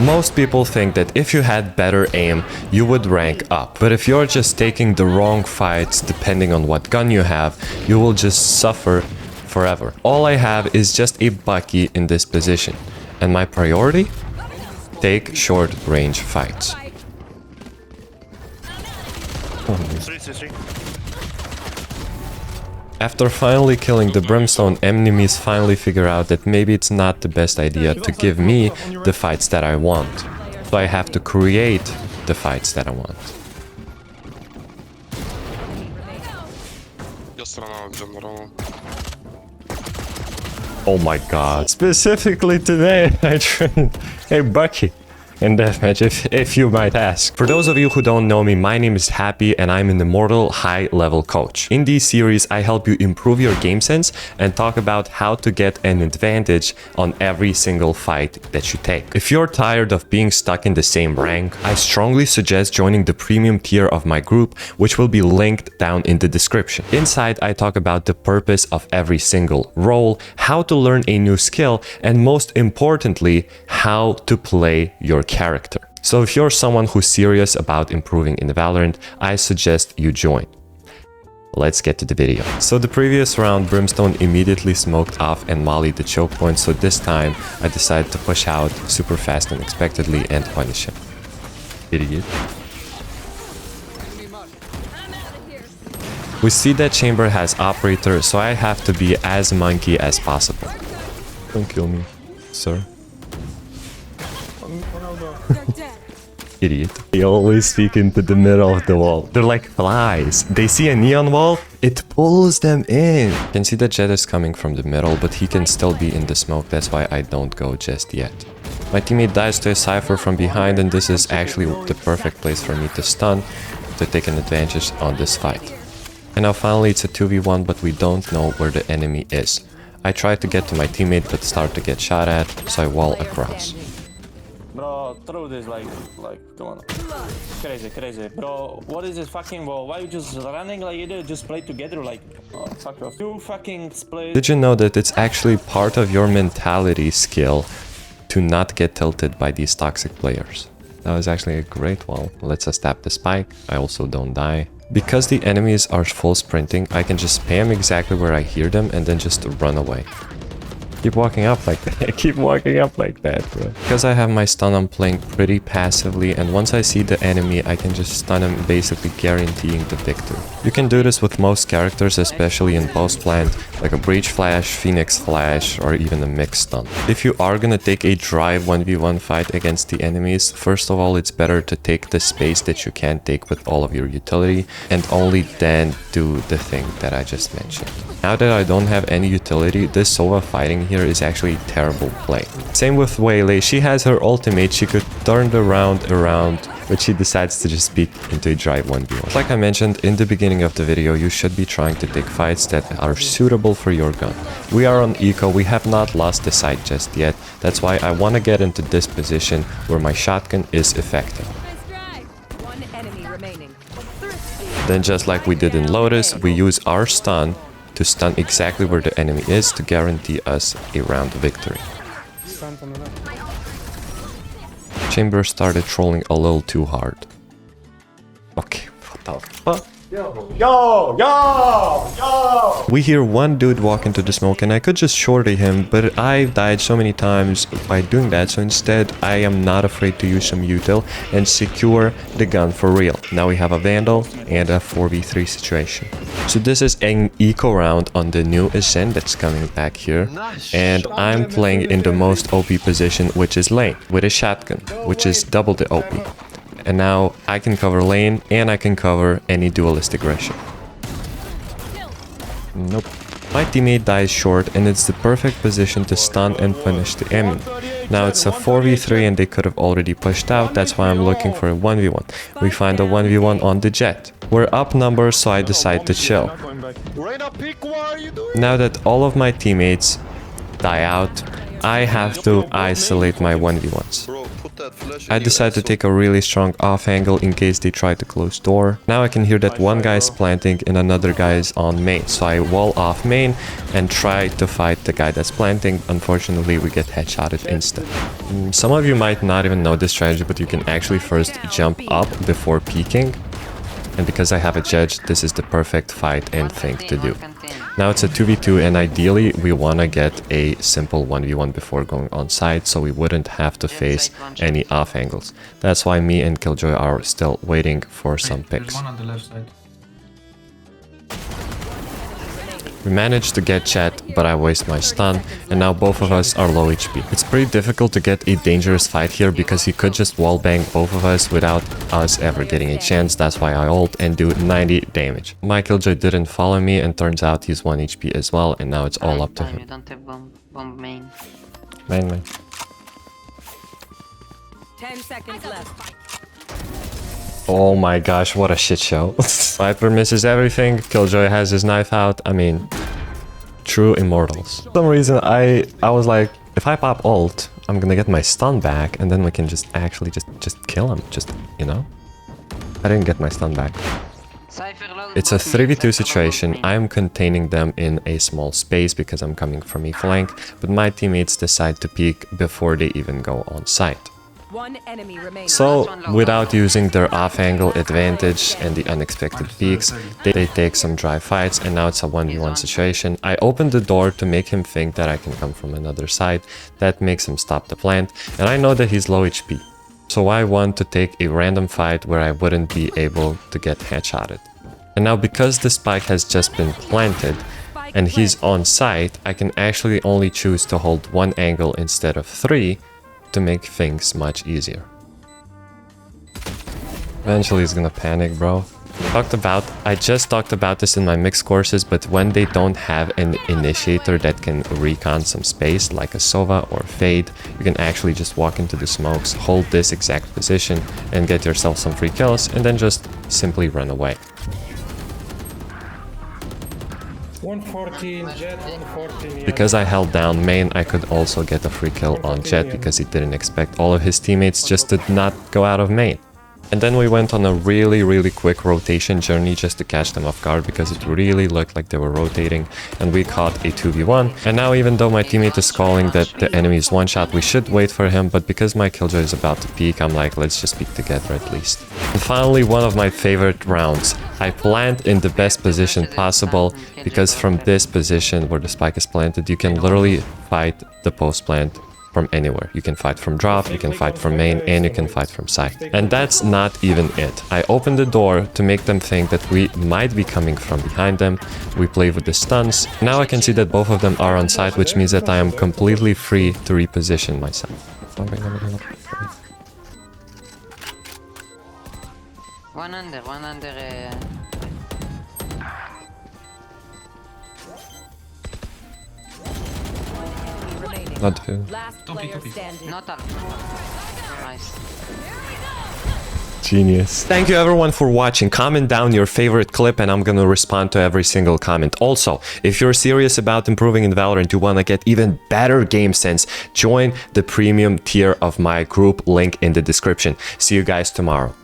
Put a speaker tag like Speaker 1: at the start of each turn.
Speaker 1: Most people think that if you had better aim, you would rank up. But if you're just taking the wrong fights depending on what gun you have, you will just suffer forever. All I have is just a Bucky in this position. And my priority? Take short range fights. After finally killing the Brimstone, enemies finally figure out that maybe it's not the best idea to give me the fights that I want. So I have to create the fights that I want. Oh my god. Specifically today I trained a Bucky in deathmatch, if you might ask. For those of you who don't know me, my name is Happy and I'm an immortal high-level coach. In these series, I help you improve your game sense and talk about how to get an advantage on every single fight that you take. If you're tired of being stuck in the same rank, I strongly suggest joining the premium tier of my group, which will be linked down in the description. Inside, I talk about the purpose of every single role, how to learn a new skill, and most importantly, how to play your character. So if you're someone who's serious about improving in Valorant, I suggest you join. Let's get to the video. So the previous round, Brimstone immediately smoked off and mollied the choke point, so this time I decided to push out super fast and unexpectedly and punish him. Idiot. We see that chamber has operator, so I have to be as monkey as possible. Don't kill me, sir. Idiot. They always speak into the middle of the wall. They're like flies. They see a neon wall, it pulls them in. You can see that Jet is coming from the middle, but he can still be in the smoke. That's why I don't go just yet. My teammate dies to a Cypher from behind, and this is actually the perfect place for me to stun to take an advantage on this fight. And now finally it's a 2v1, but we don't know where the enemy is. I try to get to my teammate, but start to get shot at, so I wall across.
Speaker 2: Bro, throw this like, come on. Crazy. Bro, what is this fucking wall? Why are you just running like you do? Just play together like, oh, fuck off. You fucking split.
Speaker 1: Did you know that it's actually part of your mentality skill to not get tilted by these toxic players? That was actually a great wall. Let's stab the spike. I also don't die. Because the enemies are full sprinting, I can just spam exactly where I hear them and then just run away. Keep walking up like that. Keep walking up like that, bro. Because I have my stun, I'm playing pretty passively, and once I see the enemy, I can just stun him, basically guaranteeing the victory. You can do this with most characters, especially in post plant, like a breach flash, phoenix flash, or even a mix stun. If you are gonna take a dry 1v1 fight against the enemies, first of all, it's better to take the space that you can take with all of your utility, and only then do the thing that I just mentioned. Now that I don't have any utility, this Sova fighting here is actually a terrible play. Same with Waylay, she has her ultimate, she could turn the round around, but she decides to just speak into a dry 1v1. Like I mentioned in the beginning of the video, you should be trying to take fights that are suitable for your gun. We are on eco, we have not lost the site just yet, that's why I want to get into this position where my shotgun is effective. Then just like we did in Lotus, we use our stun to stun exactly where the enemy is to guarantee us a round victory. Chamber started trolling a little too hard. Okay, what the fuck? Yo! We hear one dude walk into the smoke and I could just shorty him, but I've died so many times by doing that, so instead I am not afraid to use some util and secure the gun for real. Now we have a Vandal and a 4v3 situation. So this is an eco round on the new Ascent that's coming back here, and I'm playing in the most OP position, which is lane, with a shotgun, which is double the OP. And now I can cover lane and I can cover any dualistic Russian. Nope. My teammate dies short and it's the perfect position to stun and punish the enemy. Now it's a 4v3 and they could have already pushed out, that's why I'm looking for a 1v1. We find a 1v1 on the Jet. We're up numbers, so I decide to chill. Now that all of my teammates die out, I have to isolate my 1v1s. I decided to take a really strong off angle in case they try to close door. Now I can hear that one guy is planting and another guy is on main. So I wall off main and try to fight the guy that's planting. Unfortunately, we get headshotted instant. Some of you might not even know this strategy, but you can actually first jump up before peeking. And because I have a judge, this is the perfect fight and thing to do. Now it's a 2v2 and ideally we want to get a simple 1v1 before going on site so we wouldn't have to face any off angles. That's why me and Killjoy are still waiting for some picks.
Speaker 3: One on the left side.
Speaker 1: We managed to get Chet, but I waste my stun, and now both of us are low HP. It's pretty difficult to get a dangerous fight here because he could just wallbang both of us without us ever getting a chance. That's why I ult and do 90 damage. My Killjoy didn't follow me and turns out he's 1 HP as well, and now it's all up to him.
Speaker 4: You don't have bomb main.
Speaker 1: Main.
Speaker 5: 10 seconds left.
Speaker 1: Oh my gosh, what a shit show. Viper misses everything, Killjoy has his knife out. I mean, true immortals. For some reason, I was like, if I pop ult, I'm gonna get my stun back, and then we can just actually just kill him. Just, you know? I didn't get my stun back. It's a 3v2 situation. I'm containing them in a small space because I'm coming from a flank, but my teammates decide to peek before they even go on site.
Speaker 5: One enemy remaining.
Speaker 1: So, without using their off-angle advantage and the unexpected peaks, they take some dry fights, and now it's a 1v1 situation. I open the door to make him think that I can come from another side. That makes him stop the plant, and I know that he's low HP. So I want to take a random fight where I wouldn't be able to get headshotted. And now because the spike has just been planted, and he's on site, I can actually only choose to hold one angle instead of 3, to make things much easier. Eventually he's gonna panic, bro. I just talked about this in my mixed courses, but when they don't have an initiator that can recon some space, like a Sova or Fade, you can actually just walk into the smokes, hold this exact position, and get yourself some free kills, and then just simply run away.
Speaker 3: 114, Jet, 114. Yeah.
Speaker 1: Because I held down main, I could also get a free kill on Jet because he didn't expect all of his teammates just did not go out of main. And then we went on a really quick rotation journey just to catch them off guard because it really looked like they were rotating, and we caught a 2v1. And now even though my teammate is calling that the enemy is one shot, we should wait for him, but because my Killjoy is about to peek, I'm like, let's just peek together at least. And finally, one of my favorite rounds. I plant in the best position possible because from this position where the spike is planted, you can literally fight the post plant from anywhere. You can fight from drop, you can fight from main, and you can fight from side. And that's not even it. I open the door to make them think that we might be coming from behind them. We play with the stuns. Now I can see that both of them are on site, which means that I am completely free to reposition myself.
Speaker 4: One under.
Speaker 1: Not who.
Speaker 5: Last player standing.
Speaker 4: Not up. Nice.
Speaker 1: Genius. Thank you everyone for watching. Comment down your favorite clip and I'm gonna respond to every single comment. Also, if you're serious about improving in Valorant, you wanna get even better game sense, join the premium tier of my group, link in the description. See you guys tomorrow.